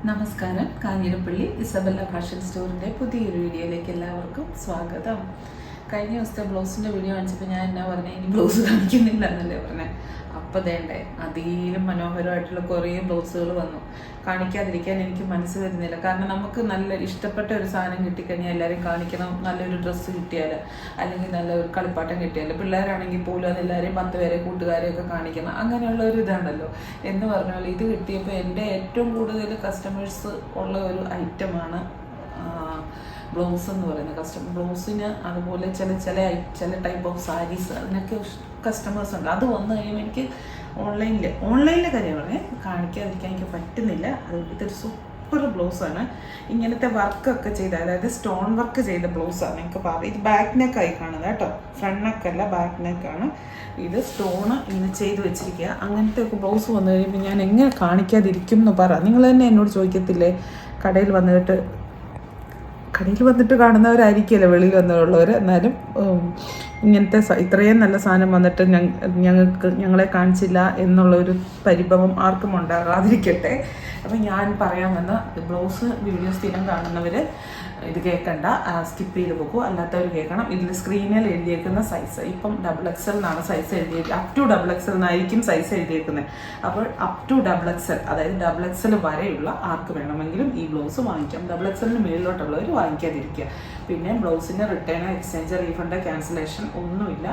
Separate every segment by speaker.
Speaker 1: നമസ്കാരം. Kanjirappally Isabella fashion സ്റ്റോറിൻ്റെ പുതിയൊരു വീഡിയോയിലേക്ക് എല്ലാവർക്കും സ്വാഗതം. കഴിഞ്ഞ ദിവസത്തെ ബ്ലൗസിൻ്റെ വീഡിയോ കാണിച്ചപ്പോൾ ഞാൻ എന്നാ പറഞ്ഞത്, ഇനി ബ്ലൗസ് കാണിക്കുന്നില്ല എന്നല്ലേ പറഞ്ഞത്. അപ്പോൾ വേണ്ടേ അതിലും മനോഹരമായിട്ടുള്ള കുറേ ബ്ലൗസുകൾ വന്നു. കാണിക്കാതിരിക്കാൻ എനിക്ക് മനസ്സ് വരുന്നില്ല. കാരണം നമുക്ക് നല്ല ഇഷ്ടപ്പെട്ട ഒരു സാധനം കിട്ടിക്കഴിഞ്ഞാൽ എല്ലാവരും കാണിക്കണം. നല്ലൊരു ഡ്രസ്സ് കിട്ടിയാൽ, അല്ലെങ്കിൽ നല്ലൊരു കളിപ്പാട്ടം കിട്ടിയാൽ, പിള്ളേരാണെങ്കിൽ പോലും അതെല്ലാവരെയും 10 പേരെ കൂട്ടുകാരെയൊക്കെ കാണിക്കണം. അങ്ങനെയുള്ള ഒരു ഇതാണല്ലോ. എന്ന് പറഞ്ഞാൽ ഇത് കിട്ടിയപ്പോൾ എൻ്റെ ഏറ്റവും കൂടുതൽ കസ്റ്റമേഴ്സ് ഉള്ള ഒരു ഐറ്റമാണ് ബ്ലൗസ് എന്ന് പറയുന്നത്. ബ്ലൗസിന് അതുപോലെ ചില ടൈപ്പ് ഓഫ് സാരീസ്, അതിനൊക്കെ കസ്റ്റമേഴ്സ് ഉണ്ട്. അത് വന്നു കഴിയുമ്പോൾ എനിക്ക് ഓൺലൈനിലെ കാര്യം പറഞ്ഞാൽ കാണിക്കാതിരിക്കാൻ എനിക്ക് പറ്റുന്നില്ല. അതുകൊണ്ട് ഇതൊരു സൂപ്പർ ബ്ലൗസാണ്. ഇങ്ങനത്തെ വർക്കൊക്കെ ചെയ്ത, അതായത് സ്റ്റോൺ വർക്ക് ചെയ്ത ബ്ലൗസാണ്. എനിക്ക് പറയാം, ഇത് ബാക്ക് നെക്കായി കാണുന്നത് കേട്ടോ, ഫ്രണ്ട് നെക്കല്ല, ബാക്ക് നെക്കാണ്. ഇത് സ്റ്റോണ് ഇങ്ങനെ ചെയ്ത് വെച്ചിരിക്കുക. അങ്ങനത്തെ ഒക്കെ ബ്ലൗസ് വന്നു കഴിയുമ്പോൾ ഞാൻ എങ്ങനെ കാണിക്കാതിരിക്കും എന്ന് പറ. നിങ്ങൾ തന്നെ എന്നോട് ചോദിക്കത്തില്ലേ, കടയിൽ വന്നിട്ട് കാണുന്നവരായിരിക്കുമല്ലോ വെളിയിൽ വന്നവരുള്ളവർ. എന്നാലും ഇങ്ങനത്തെ ഇത്രയും നല്ല സാധനം വന്നിട്ട് ഞങ്ങളെ കാണിച്ചില്ല എന്നുള്ളൊരു പരിഭവം ആർക്കും ഉണ്ടാകാതിരിക്കട്ടെ. അപ്പം ഞാൻ പറയാൻ വന്ന ബ്ലൗസ് വീഡിയോ സ്ഥിരം കാണുന്നവർ ഇത് കേൾക്കണ്ട, സ്കിപ്പ് ചെയ്ത് പോകും. അല്ലാത്തവർ കേൾക്കണം. ഇതിൽ സ്ക്രീനിൽ എഴുതിയേക്കുന്ന സൈസ് ഇപ്പം XXL എന്നാണ് സൈസ് എഴുതിയേക്കുന്നത്. അപ് ടു XXL എന്നായിരിക്കും സൈസ് എഴുതിയേക്കുന്നത്. അപ്പോൾ അപ് ടു XXL, അതായത് XXL വരെയുള്ള ആർക്ക് വേണമെങ്കിലും ഈ ബ്ലൗസ് വാങ്ങിക്കാം. XXLന് മേളിലോട്ടുള്ളവർ വാങ്ങിക്കാതിരിക്കുക. പിന്നെ ബ്ലൗസിൻ്റെ റിട്ടേൺ, എക്സ്ചേഞ്ച്, റീഫണ്ട്, ക്യാൻസലേഷൻ ഒന്നുമില്ല.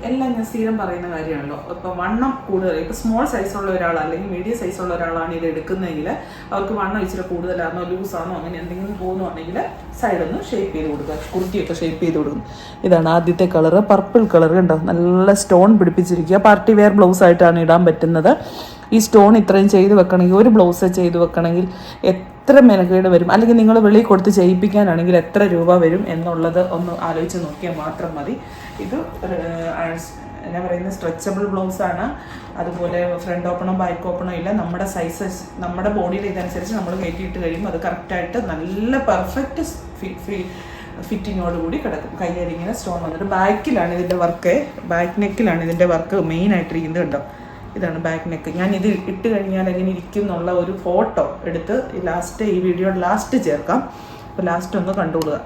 Speaker 1: എല്ലാം ഞാൻ സ്ഥിരം പറയുന്ന കാര്യമാണല്ലോ. ഇപ്പോൾ വണ്ണം കൂടുതൽ, ഇപ്പോൾ സ്മോൾ സൈസുള്ള ഒരാൾ അല്ലെങ്കിൽ മീഡിയം സൈസുള്ള ഒരാളാണ് ഇത് എടുക്കുന്നതെങ്കിൽ അവർക്ക് വണ്ണം ഇച്ചിരി കൂടുതലാണോ ലൂസാണോ അങ്ങനെ എന്തെങ്കിലും തോന്നുവാണെങ്കിൽ സൈഡൊന്ന് ഷേപ്പ് ചെയ്ത് കൊടുക്കുക. കുർത്തിയൊക്കെ ഷേപ്പ് ചെയ്ത് കൊടുക്കും. ഇതാണ് ആദ്യത്തെ കളറ്, പർപ്പിൾ കളർ കണ്ടോ, നല്ല സ്റ്റോൺ പിടിപ്പിച്ചിരിക്കുക. പാർട്ടി വെയർ ബ്ലൗസ് ആയിട്ടാണ് ഇടാൻ പറ്റുന്നത്. ഈ സ്റ്റോൺ ഇത്രയും ചെയ്ത് വെക്കണമെങ്കിൽ, ഒരു ബ്ലൗസ് ചെയ്ത് വെക്കണമെങ്കിൽ എത്ര മെനക്കേട് വരും, അല്ലെങ്കിൽ നിങ്ങൾ വെളിയിൽ കൊടുത്ത് ചെയ്യിപ്പിക്കാനാണെങ്കിൽ എത്ര രൂപ വരും എന്നുള്ളത് ഒന്ന് ആലോചിച്ച് നോക്കിയാൽ മാത്രം മതി. ഇത് എന്നാ പറയുന്നത്, സ്ട്രെച്ചബിൾ ബ്ലൗസാണ്. അതുപോലെ ഫ്രണ്ട് ഓപ്പണോ ബാക്ക് ഓപ്പണോ ഇല്ല. നമ്മുടെ സൈസസ്, നമ്മുടെ ബോഡിയിൽ ഇതനുസരിച്ച് നമ്മൾ കയറ്റിയിട്ട് കഴിയുമ്പോൾ അത് കറക്റ്റായിട്ട് നല്ല പെർഫെക്റ്റ് ഫിറ്റിങ്ങോടുകൂടി കിടക്കും. കയ്യരിങ്ങനെ സ്റ്റോൺ വന്നിട്ട് ബാക്കിലാണ് ഇതിൻ്റെ വർക്ക്, ബാക്ക് നെക്കിലാണ് ഇതിൻ്റെ വർക്ക് മെയിനായിട്ടിരിക്കുന്നത്. കണ്ടോ, ഇതാണ് ബാക്ക് നെക്ക്. ഞാൻ ഇത് ഇട്ട് കഴിഞ്ഞാൽ എങ്ങനെ ഇരിക്കും എന്നുള്ള ഒരു ഫോട്ടോ എടുത്ത് ഈ വീഡിയോയുടെ ലാസ്റ്റ് ചേർക്കാം. അപ്പോൾ ലാസ്റ്റ് ഒന്ന് കണ്ടുകൊള്ളുക.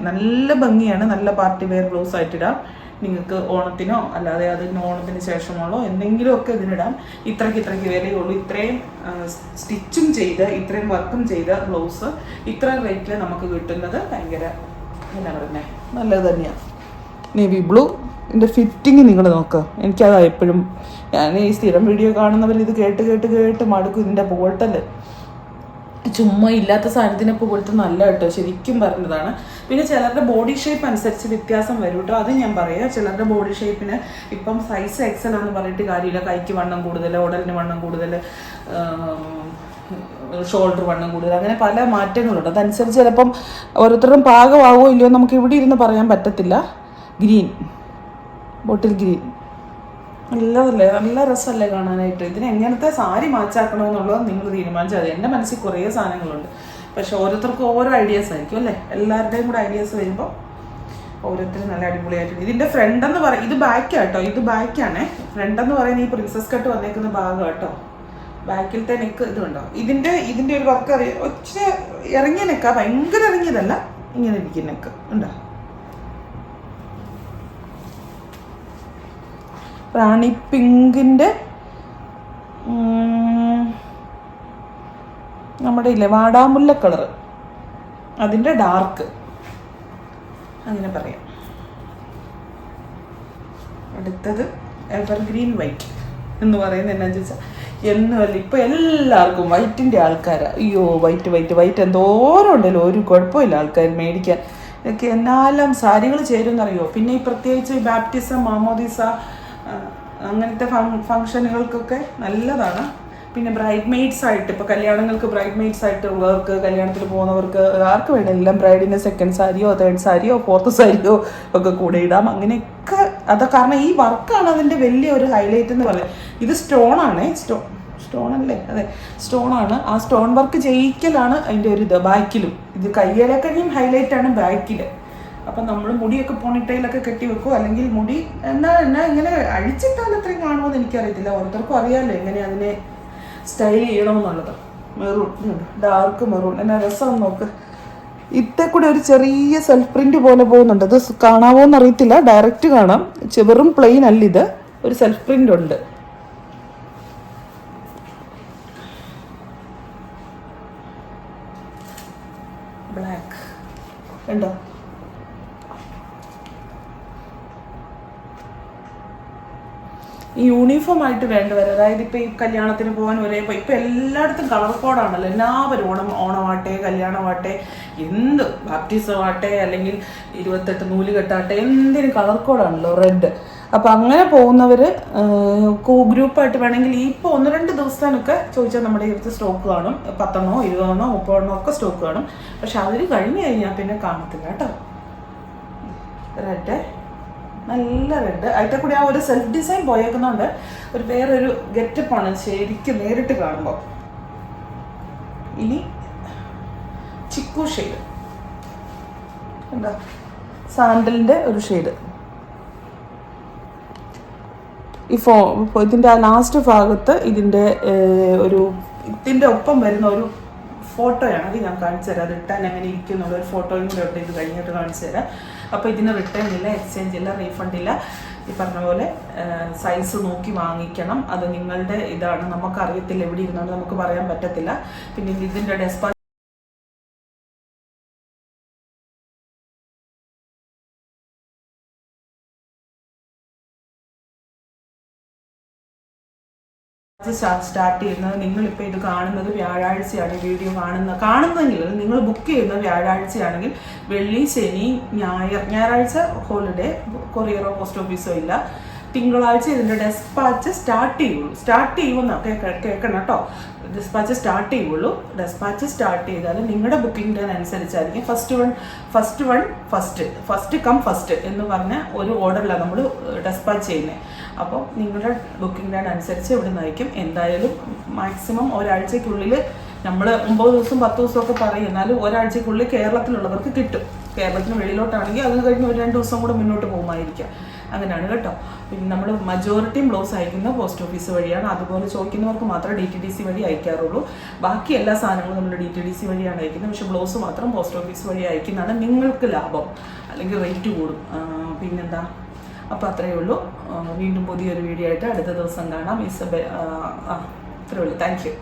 Speaker 1: നല്ല ഭംഗിയാണ്. നല്ല പാർട്ടി വെയർ ബ്ലൗസ് ആയിട്ടിടാം. നിങ്ങൾക്ക് ഓണത്തിനോ അല്ലാതെ അതിന് ഓണത്തിന് ശേഷമുള്ളോ എന്തെങ്കിലുമൊക്കെ ഇതിനിടാം. ഇത്രയ്ക്ക് വിലയുള്ളൂ. ഇത്രയും സ്റ്റിച്ചും ചെയ്ത് ഇത്രയും വർക്കും ചെയ്ത ബ്ലൗസ് ഇത്രയും റേറ്റിൽ നമുക്ക് കിട്ടുന്നത് ഭയങ്കര എന്നാ പറയുന്നത്, നല്ലത് തന്നെയാണ്. നേവി ബ്ലൂ, ഇതിൻ്റെ ഫിറ്റിങ് നിങ്ങൾ നോക്കുക. എനിക്കതാ എപ്പോഴും, ഞാൻ ഈ സ്ഥിരം വീഡിയോ കാണുന്നവർ ഇത് കേട്ട് മടുക്കും. ഇതിൻ്റെ പോട്ടല് ചുമ്മാ ഇല്ലാത്ത സാധനത്തിനെ പോലത്തെ നല്ല കേട്ടോ, ശരിക്കും പറഞ്ഞതാണ്. പിന്നെ ചിലരുടെ ബോഡി ഷേപ്പ് അനുസരിച്ച് വ്യത്യാസം വരും കേട്ടോ, അത് ഞാൻ പറയാം. ചിലരുടെ ബോഡി ഷേപ്പിന് ഇപ്പം സൈസ് XL ആണെന്ന് പറഞ്ഞിട്ട് കാര്യമില്ല. കൈക്ക് വണ്ണം കൂടുതൽ, ഉടലിന് വണ്ണം കൂടുതൽ, ഷോൾഡർ വണ്ണം കൂടുതൽ, അങ്ങനെ പല മാറ്റങ്ങളുണ്ട്. അതനുസരിച്ച് ചിലപ്പം ഓരോരുത്തരും പാകമാവോ ഇല്ലയോ നമുക്ക് ഇവിടെ ഇരുന്ന് പറയാൻ പറ്റത്തില്ല. ഗ്രീൻ, ബോട്ടിൽ ഗ്രീൻ, നല്ലതല്ലേ, നല്ല രസമല്ലേ കാണാനായിട്ട്. ഇതിന് എങ്ങനത്തെ സാരി മാച്ചാക്കണമെന്നുള്ളത് നിങ്ങൾ തീരുമാനിച്ചാൽ മതി. എൻ്റെ മനസ്സിൽ കുറേ സാധനങ്ങളുണ്ട്, പക്ഷെ ഓരോരുത്തർക്കും ഓരോ ഐഡിയാസ് ആയിരിക്കും അല്ലേ. എല്ലാവരുടെയും കൂടെ ഐഡിയാസ് വരുമ്പോൾ ഓരോരുത്തരും നല്ല അടിപൊളിയായിട്ടുണ്ട്. ഇതിൻ്റെ ഫ്രണ്ട് എന്ന് പറയും, ഇത് ബാക്ക് കേട്ടോ, ഇത് ബാക്കാണേ. ഫ്രണ്ട് എന്ന് പറയുന്നത് ഈ പ്രിൻസസ് കട്ട് വന്നേക്കുന്ന ഭാഗം കേട്ടോ. ബാക്കിലത്തെ നെക്ക് ഇത് കണ്ടോ. ഇതിൻ്റെ ഒരു വർക്ക് അറിയാം, ഒത്തിരി ഇറങ്ങിയ നെക്കാ, ഭയങ്കര ഇറങ്ങിയതല്ല, ഇങ്ങനെ ഇരിക്കുന്ന നെക്ക് ഉണ്ടോ. റാണി പിങ്കിൻ്റെ നമ്മുടെ ഇല്ലേ വാടാമുല്ല കളറ്, അതിൻ്റെ ഡാർക്ക്, അങ്ങനെ പറയാം. അടുത്തത് എവർഗ്രീൻ വൈറ്റ് എന്ന് പറയുന്നത് എന്നാന്ന് ചോദിച്ചാൽ എന്നുമല്ല, ഇപ്പം എല്ലാവർക്കും വൈറ്റിൻ്റെ ആൾക്കാരാണ്. അയ്യോ വൈറ്റ് എന്തോരം ഉണ്ടല്ലോ, ഒരു കുഴപ്പമില്ല ആൾക്കാർ മേടിക്കാൻ. ഇതൊക്കെ എന്നാലും സാരികൾ ചേരുമെന്നറിയോ. പിന്നെ ഈ പ്രത്യേകിച്ച് ബാപ്റ്റിസം, മാമോദിസ അങ്ങനത്തെ ഫംഗ്ഷനുകൾക്കൊക്കെ നല്ലതാണ്. പിന്നെ ബ്രൈഡ് മെയ്ഡ്സ് ആയിട്ട്, ഇപ്പോൾ കല്യാണങ്ങൾക്ക് ബ്രൈഡ് മെയ്ഡ്സ് ആയിട്ട് ഉള്ളവർക്ക്, കല്യാണത്തിന് പോകുന്നവർക്ക്, ആർക്ക് വേണമെങ്കിലും ബ്രൈഡിൻ്റെ സെക്കൻഡ് സാരിയോ തേർഡ് സാരിയോ ഫോർത്ത് സാരിയോ ഒക്കെ കൂടെ ഇടാം. അങ്ങനെയൊക്കെ അത് കാരണം ഈ വർക്കാണ് അതിൻ്റെ വലിയ ഒരു ഹൈലൈറ്റ് എന്ന് പറയുന്നത്. ഇത് സ്റ്റോണാണേ, സ്റ്റോണല്ലേ, അതെ സ്റ്റോണാണ്. ആ സ്റ്റോൺ വർക്ക് ചെയ്യിക്കലാണ് അതിൻ്റെ ഒരു ഇത്. ബാക്കിലും ഇത് കയ്യിലേക്കഴിയും ഹൈലൈറ്റാണ് ബാക്കിൽ. അപ്പം നമ്മൾ മുടിയൊക്കെ പോണിട്ടയിലൊക്കെ കെട്ടി വെക്കും, അല്ലെങ്കിൽ മുടി എന്നാ ഇങ്ങനെ അഴിച്ചിട്ടാൽ അത്രയും കാണുമെന്ന് എനിക്കറിയത്തില്ല. ഓരോരുത്തർക്കും അറിയാമല്ലോ എങ്ങനെ അതിനെ സ്റ്റൈൽ ചെയ്യണമെന്നുള്ളത്. Maroon, dark maroon. എന്നാ രസം നോക്ക്. ഇത്തേ കൂടെ ഒരു ചെറിയ സെൽഫ് പ്രിന്റ് പോലെ പോകുന്നുണ്ട്. അത് കാണാവോ എന്നറിയത്തില്ല, ഡയറക്റ്റ് കാണാം. വെറും പ്ലെയിൻ അല്ല ഇത്, ഒരു സെൽഫ് പ്രിന്റ് ഉണ്ട്. ബ്ലാക്ക് ഉണ്ടോ? ഈ യൂണിഫോം ആയിട്ട് വേണ്ടവർ, അതായത് ഇപ്പം ഈ കല്യാണത്തിന് പോകാൻ ഒരേ ഇപ്പം എല്ലായിടത്തും കളർ കോഡാണല്ലോ. എല്ലാവരും ഓണമാട്ടെ, കല്യാണമാട്ടെ, എന്ത് ബാപ്റ്റിസമാട്ടെ, അല്ലെങ്കിൽ 28 നൂലുകെട്ടാട്ടെ, എന്തിനും കളർ കോഡാണല്ലോ റെഡ്. അപ്പം അങ്ങനെ പോകുന്നവർ ഗ്രൂപ്പായിട്ട് വേണമെങ്കിൽ ഇപ്പോൾ 1-2 ദിവസത്തിനൊക്കെ ചോദിച്ചാൽ നമ്മുടെ അടുത്ത് സ്റ്റോക്ക് കാണും. 10 20 30 ഒക്കെ സ്റ്റോക്ക് കാണും. പക്ഷെ അതിന് കഴിഞ്ഞ് കഴിഞ്ഞാൽ പിന്നെ കാണത്തില്ല കേട്ടോ. റെഡ്, നല്ല റെഡ് അതിൻ്റെ കൂടെ ആ ഒരു സെൽഫ് ഡിസൈൻ പോയേക്കുന്നുണ്ട്. ഒരു വേറൊരു ഗെറ്റപ്പാണ് ശരിക്കും നേരിട്ട് കാണുമ്പോൾ. ഇനി ചിക്കു ഷെയ്ഡ്, എന്താ സാൻഡലിൻ്റെ ഒരു ഷെയ്ഡ്. ഇതിൻ്റെ ആ ലാസ്റ്റ് ഭാഗത്ത് ഇതിൻ്റെ ഒപ്പം വരുന്ന ഒരു ഫോട്ടോയാണ്. അത് ഞാൻ കാണിച്ചു തരാം. അത് റിട്ടേൺ എങ്ങനെ ഇരിക്കുന്നുള്ള ഒരു ഫോട്ടോയും കൂടെ ഉണ്ട്. ഇത് കഴിഞ്ഞിട്ട് കാണിച്ചു തരാം. അപ്പോൾ ഇതിന് റിട്ടേൺ ഇല്ല, എക്സ്ചേഞ്ച് ഇല്ല, റീഫണ്ട് ഇല്ല. ഈ പറഞ്ഞ പോലെ സൈസ് നോക്കി വാങ്ങിക്കണം. അത് നിങ്ങളുടെ ഇതാണ്, നമുക്കറിയത്തില്ല. എവിടെ ഇരുന്നാലും നമുക്ക് പറയാൻ പറ്റത്തില്ല. പിന്നെ ഇതിൻ്റെ ഡെസ്പാച്ച് സ്റ്റാർട്ട് ചെയ്യുന്നത്, നിങ്ങളിപ്പോൾ ഇത് കാണുന്നത് വ്യാഴാഴ്ചയാണ്, വീഡിയോ കാണുന്നെങ്കിൽ നിങ്ങൾ ബുക്ക് ചെയ്യുന്നത് വ്യാഴാഴ്ചയാണെങ്കിൽ വെള്ളി, ശനി, ഞായറാഴ്ച ഹോളിഡേ, കൊറിയറോ പോസ്റ്റ് ഓഫീസോ ഇല്ല. തിങ്കളാഴ്ച ഇതിൻ്റെ ഡെസ്പാച്ച് സ്റ്റാർട്ട് ചെയ്യുമെന്നാണ് കേൾക്കണം കേട്ടോ. ഡെസ്പാച്ച് സ്റ്റാർട്ട് ചെയ്യുള്ളൂ. ഡെസ്പാച്ച് സ്റ്റാർട്ട് ചെയ്താൽ നിങ്ങളുടെ ബുക്കിംഗ് അനുസരിച്ചായിരിക്കും ഫസ്റ്റ് കം ഫസ്റ്റ് എന്ന് പറഞ്ഞ ഒരു ഓർഡറിലാണ് നമ്മൾ ഡെസ്പാച്ച് ചെയ്യുന്നത്. അപ്പോൾ നിങ്ങളുടെ ബുക്കിംഗ് ഡേറ്റ് അനുസരിച്ച് ഇവിടെ നിന്നായിരിക്കും. എന്തായാലും മാക്സിമം ഒരാഴ്ചക്കുള്ളിൽ, നമ്മൾ 9 ദിവസം 10 ദിവസമൊക്കെ പറയും, എന്നാലും ഒരാഴ്ചക്കുള്ളിൽ കേരളത്തിലുള്ളവർക്ക് കിട്ടും. കേരളത്തിന് വെളിയിലോട്ടാണെങ്കിൽ അത് കഴിഞ്ഞ് ഒരു 2 ദിവസം കൂടെ മുന്നോട്ട് പോകുമായിരിക്കാം. അങ്ങനെയാണ് കേട്ടോ. പിന്നെ നമ്മൾ മജോറിറ്റിയും ബ്ലൗസ് അയക്കുന്ന പോസ്റ്റ് ഓഫീസ് വഴിയാണ്. അതുപോലെ ചോദിക്കുന്നവർക്ക് മാത്രമേ DTDC വഴി അയക്കാറുള്ളൂ. ബാക്കി എല്ലാ സാധനങ്ങളും നമ്മൾ DTDC വഴിയാണ് അയക്കുന്നത്. പക്ഷേ ബ്ലൗസ് മാത്രം പോസ്റ്റ് ഓഫീസ് വഴി അയക്കുന്നതാണ് നിങ്ങൾക്ക് ലാഭം, അല്ലെങ്കിൽ റേറ്റ് കൂടും. പിന്നെന്താ, അപ്പോൾ അത്രയേ ഉള്ളൂ. വീണ്ടും പുതിയൊരു വീഡിയോ ആയിട്ട് അടുത്ത ദിവസം കാണാം. ഇത്രയേ ഉള്ളൂ. Thank you.